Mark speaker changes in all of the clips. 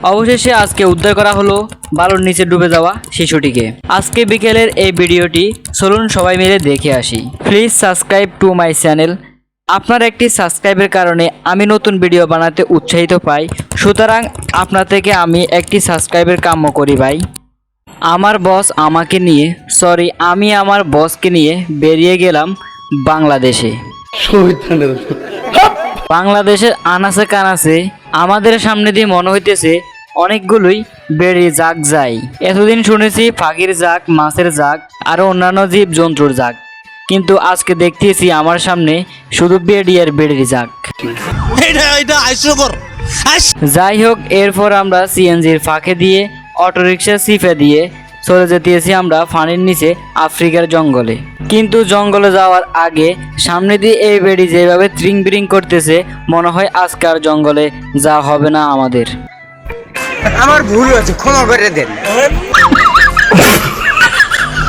Speaker 1: অবশেষে আজকে উদ্ধার করা হলো বালুর নিচে ডুবে যাওয়া শিশুটিকে। আজকে বিকেলের এই ভিডিওটি চলুন সবাই মিলে দেখে আসি। Please subscribe to my channel. আপনার একটি সাবস্ক্রাইবের কারণে আমি নতুন ভিডিও বানাতে উৎসাহিত পাই, সুতরাং আপনার থেকে আমি একটি সাবস্ক্রাইবের কাম্য করি ভাই। আমার বস আমাকে নিয়ে আমি আমার বসকে নিয়ে বেরিয়ে গেলাম বাংলাদেশে। বাংলাদেশের আনাচে কানাচে আমাদের সামনে দিয়ে মনে হইতেছে অনেকগুলোই বেড়ি জাগ যায়। এতদিন শুনেছি পাখির জাগ, মাছের জাগ, আরও অন্যান্য জীব জন্তুর জাগ, কিন্তু আজকে দেখতেছি আমার সামনে শুধু বেড়ি আর বেড়ির জাগ। যাই হোক, এরপর আমরা সিএনজির ফাঁকে দিয়ে অটোরিকশা সিফে দিয়ে চলে যেতেছি আমরা পানির নিচে আফ্রিকার জঙ্গলে। কিন্তু জঙ্গলে যাওয়ার আগে সামনে দিয়ে এই বেড়ি যেভাবে ত্রিং বিরিং করতেছে, মনে হয় আজকে আর জঙ্গলে যাওয়া হবে না আমাদের।
Speaker 2: আমার ভুল হয়েছে, ক্ষমা করে দেন।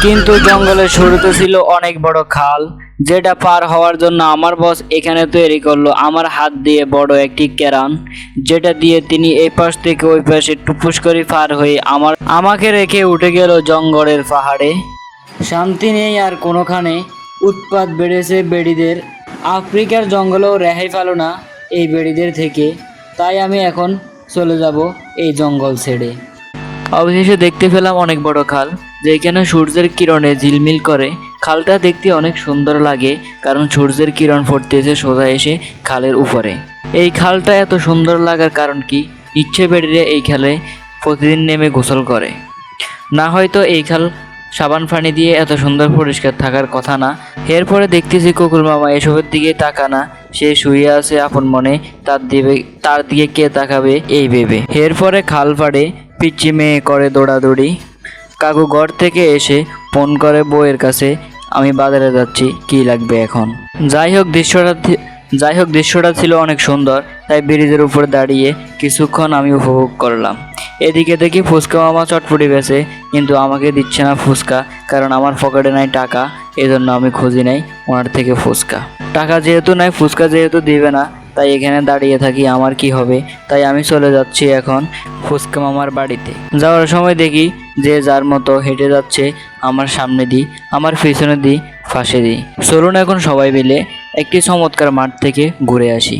Speaker 1: কিন্তু জঙ্গলের শুরুতে ছিল অনেক বড় খাল, যেটা পার হওয়ার জন্য আমার বস এখানে তৈরি করলো আমার হাত দিয়ে বড় একটি কেরান, যেটা দিয়ে তিনি এই পাশ থেকে ওই পাশে টুপুস করে পার হয়ে আমাকে রেখে উঠে গেল জঙ্গলের পাহাড়ে। শান্তি নেই আর কোনোখানে, উৎপাত বেড়েছে বেড়িদের। আফ্রিকার জঙ্গলেও রেহাই পেল না এই বেড়িদের থেকে, তাই আমি এখন চলে যাব এই জঙ্গল ছেড়ে। অবশেষে দেখতে পেলাম অনেক বড় খাল, যেখানে সূর্যের কিরণে ঝিলমিল করে। খালটা দেখতে অনেক সুন্দর লাগে, কারণ সূর্যের কিরণ পড়তেছে সোজা এসে খালের উপরে। এই খালটা এত সুন্দর লাগার কারণ কি, ইচ্ছে বেড়িয়ে এই খালে প্রতিদিন নেমে গোসল করে। না হয়তো এই খাল সাবান পানি দিয়ে এত সুন্দর পরিষ্কার থাকার কথা না। এরপরে দেখতেছি কুকুর মামা এসবের দিকে তাকানা, সে শুয়ে আছে আপন মনে, তার দিকে কে তাকাবে এই ভেবে। এরপরে খাল পাড়ে পিচ্চি মেয়ে করে দৌড়াদৌড়ি। কাকু ঘর থেকে এসে ফোন করে বউয়ের কাছে, আমি বাজারে যাচ্ছি, কি লাগবে এখন। যাই হোক দৃশ্যটা ছিল অনেক সুন্দর, তাই ব্রিজের উপর দাঁড়িয়ে কিছুক্ষণ আমি উপভোগ করলাম। এদিকে দেখি ফুচকা মামা চটপটি বেছে, কিন্তু আমাকে দিচ্ছে না ফুচকা, কারণ আমার পকেটে নাই টাকা। এজন্য আমি খুঁজি নাই ওনার থেকে ফুচকা। টাকা যেহেতু নাই, ফুচকা যেহেতু দিবে না, তাই এখানে দাঁড়িয়ে থাকি, আমার কি হবে। তাই আমি চলে যাচ্ছি এখন ফুচকা মামার বাড়িতে। যাওয়ার সময় দেখি যে যার মতো হেঁটে যাচ্ছে, আমার সামনে দিই, আমার পিছনে দিই, ফাঁসে দিই। চলুন এখন সবাই মিলে একটি চমৎকার মাঠ থেকে ঘুরে আসি।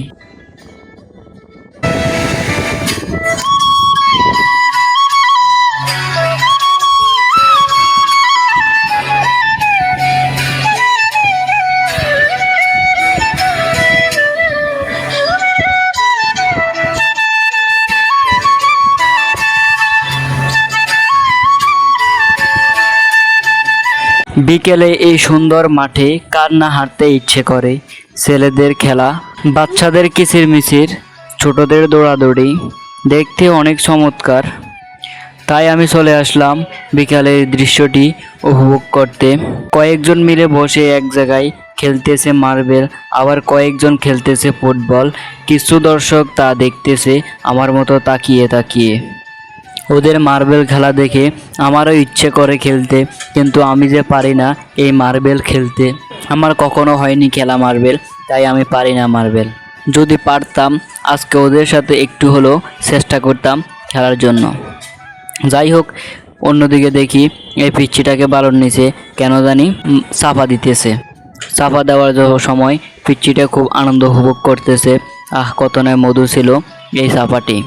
Speaker 1: বিকেলে এই সুন্দর মাঠে কার না হাঁটতে ইচ্ছে করে। ছেলেদের খেলা, বাচ্চাদের কিচিরমিচির, ছোটদের দৌড়াদৌড়ি দেখতে অনেক চমৎকার। তাই আমি চলে আসলাম বিকালের দৃশ্যটি উপভোগ করতে। কয়েকজন মিলে বসে এক জায়গায় খেলতেছে মার্বেল, আবার কয়েকজন খেলতেছে ফুটবল। কিছু দর্শক তা দেখতেছে আমার মতো তাকিয়ে তাকিয়ে। ওদের মার্বেল খেলা দেখে আমারও ইচ্ছে করে খেলতে, কিন্তু আমি যে পারি না এই মার্বেল খেলতে। আমার কখনো হয়নি খেলা মার্বেল, তাই আমি পারি না মার্বেল। যদি পারতাম আজকে ওদের সাথে একটু হলেও চেষ্টা করতাম খেলার জন্য। যাই হোক, অন্যদিকে দেখি এই পিচ্চিটাকে বালুর নিচে কেন জানি চাপা দিতেছে। চাপা দেওয়ার সময় পিচ্চিটা খুব আনন্দ উপভোগ করতেছে। কত না মধু ছিল এই চাপাটি।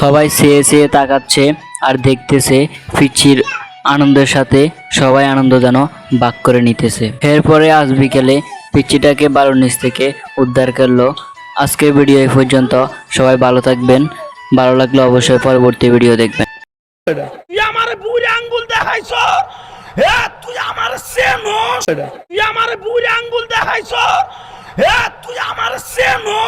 Speaker 1: সবাই চেয়ে চেয়ে তাকাচ্ছে আর দেখতেছে পিচ্চির আনন্দের সাথে সবাই আনন্দ যেন ভাগ করে নিতেছে। এরপরে আজ বিকেলে পিচ্চিটাকে বালুর নিচ থেকে উদ্ধার করলো। আজকের ভিডিও এই পর্যন্ত। সবাই ভালো থাকবেন, ভালো লাগলে অবশ্যই পরবর্তী ভিডিও দেখবেন।
Speaker 3: তুই আমারে বুড়ি আঙ্গুল দেখাইছ, হে তুই আমারে চেনো, তুই আমারে বুড়ি আঙ্গুল দেখাইছ, হে তুই আমারে চেনো।